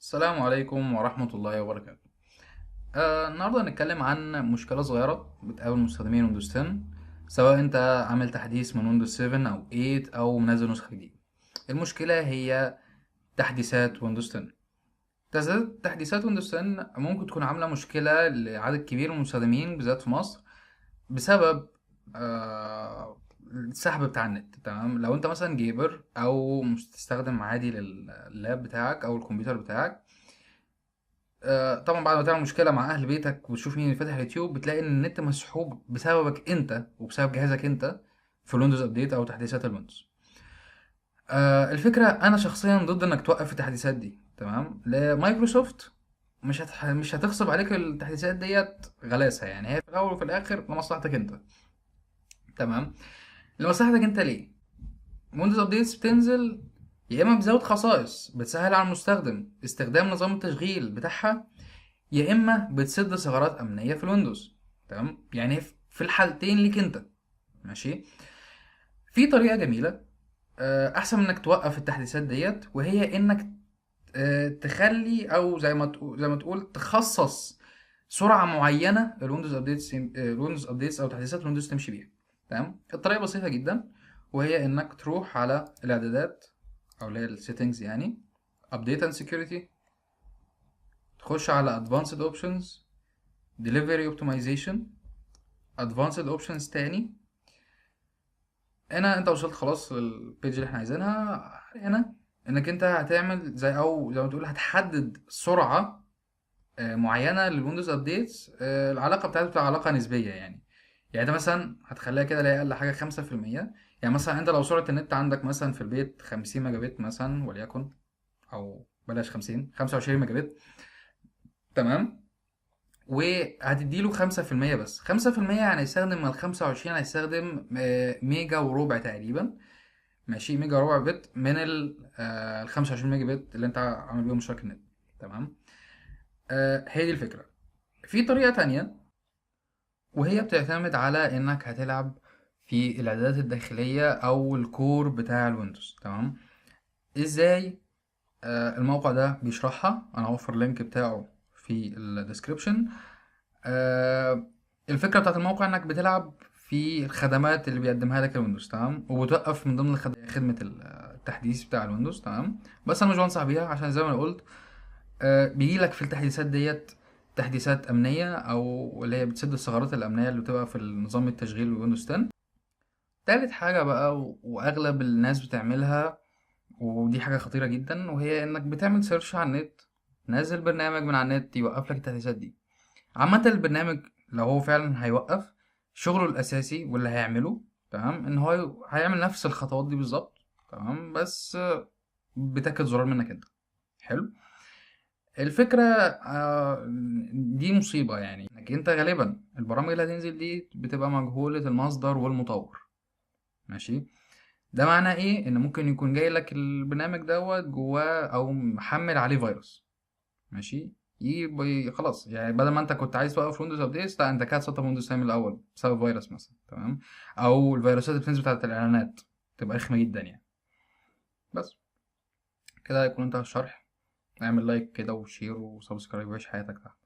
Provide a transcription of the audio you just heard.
السلام عليكم ورحمة الله وبركاته. النهاردة هنتكلم عن مشكلة صغيرة بتقابل مستخدمين ويندوز 10، سواء انت عامل تحديث من ويندوز 7 او 8 او منزل نسخة جديدة. المشكلة هي تحديثات ويندوز 10. تحديثات ويندوز 10 ممكن تكون عاملة مشكلة لعدد كبير من المستخدمين بالذات في مصر بسبب السحب بتاع النت. تمام، لو انت مثلا جيمر او مستخدم عادي لللاب بتاعك او الكمبيوتر بتاعك، طبعا بعد ما تعمل مشكله مع اهل بيتك وتشوف مين اللي فاتح اليوتيوب بتلاقي ان النت مسحوب بسببك انت وبسبب جهازك انت في الويندوز ابديت او تحديثات الويندوز. الفكره انا شخصيا ضد انك توقف التحديثات دي. تمام، لمايكروسوفت مش هتغصب عليك التحديثات ديت غلاسه، يعني هي في الاول وفي الاخر لمصلحتك انت. تمام، لمصلحتك انت ليه؟ ويندوز ابديتس بتنزل يا اما بتزود خصائص بتسهل على المستخدم استخدام نظام التشغيل بتاعها، يا اما بتسد ثغرات امنيه في الويندوز. تمام، يعني في الحالتين ليك انت. ماشي، في طريقه جميله احسن من انك توقف التحديثات ديت، وهي انك تخلي او زي ما تقول تخصص سرعه معينه الويندوز ابديتس او تحديثات الويندوز تمشي بيها. تمام، الطريقه بسيطه جدا، وهي انك تروح على الاعدادات او اللي هي السيتنجز، يعني ابديت اند سكيورتي، تخش على advanced options، delivery optimization، advanced options تاني. هنا انت وصلت خلاص للبيج اللي احنا عايزينها. هنا انك انت هتعمل زي ما تقول هتحدد سرعة معينة للويندوز ابديتس. العلاقة بتاعتها بتبقى علاقة نسبية، يعني انت مثلا هتخليها كده لا اقل حاجة 5%. يعني مثلا انت لو سرعة النت عندك مثلا في البيت 50 ميجا بت مثلا وليكن، او بلاش 50، 25 ميجا بت. تمام، وهتديله 5% بس. 5% يعني هيستخدم من ال25 هيستخدم ميجا وربع تقريبا. ماشي، ميجا وربع بت من ال 25 ميجا بت اللي انت عامل بيهم مشترك النت. تمام، هي دي الفكرة. في طريقة تانية، وهي بتعتمد على انك هتلعب في الاعدادات الداخلية او الكور بتاع الويندوز. تمام، ازاي؟ الموقع ده بيشرحها، انا هوفر اللينك بتاعه في الديسكريبشن. آه، الفكرة بتاعت الموقع انك بتلعب في الخدمات اللي بيقدمها لك الويندوز. تمام، وبتوقف من ضمن خدمة التحديث بتاع الويندوز. تمام، بس انا مش بنصح بيها عشان زي ما انا قلت بيجي لك في التحديثات ديت تحديثات امنية او اللي هي بتسد الثغرات الامنية اللي بتبقى في النظام التشغيل ويندوز 10. تالت حاجة بقى واغلب الناس بتعملها، ودي حاجة خطيرة جدا، وهي انك بتعمل سيرش على النت، نازل برنامج من على النت يوقف لك التحديثات دي. عامة البرنامج لو هو فعلا هيوقف شغله الأساسي واللي هيعمله، تمام، إن هو هيعمل نفس الخطوات دي بالظبط. تمام، بس بتاكد زرار منك أنت. حلو. الفكرة دي مصيبة، يعني إنك أنت غالبا البرامج اللي هتنزل دي بتبقى مجهولة المصدر والمطور. ماشي، ده معناه إيه؟ إن ممكن يكون جاي لك البرنامج دوت جواه أو محمل عليه فيروس. ماشي، خلاص، يعني بدل ما انت كنت عايز توقف ويندوز ابديتس، لا انت كده هتسطب ويندوز 10 من الاول بسبب فيروس مثلا. تمام، او الفيروسات اللي بتنزل بتاعت الاعلانات تبقى رخمه جدا يعني. بس كده يكون انتهى الشرح. اعمل لايك كده وشير وسبسكرايب وعيش حياتك تحت.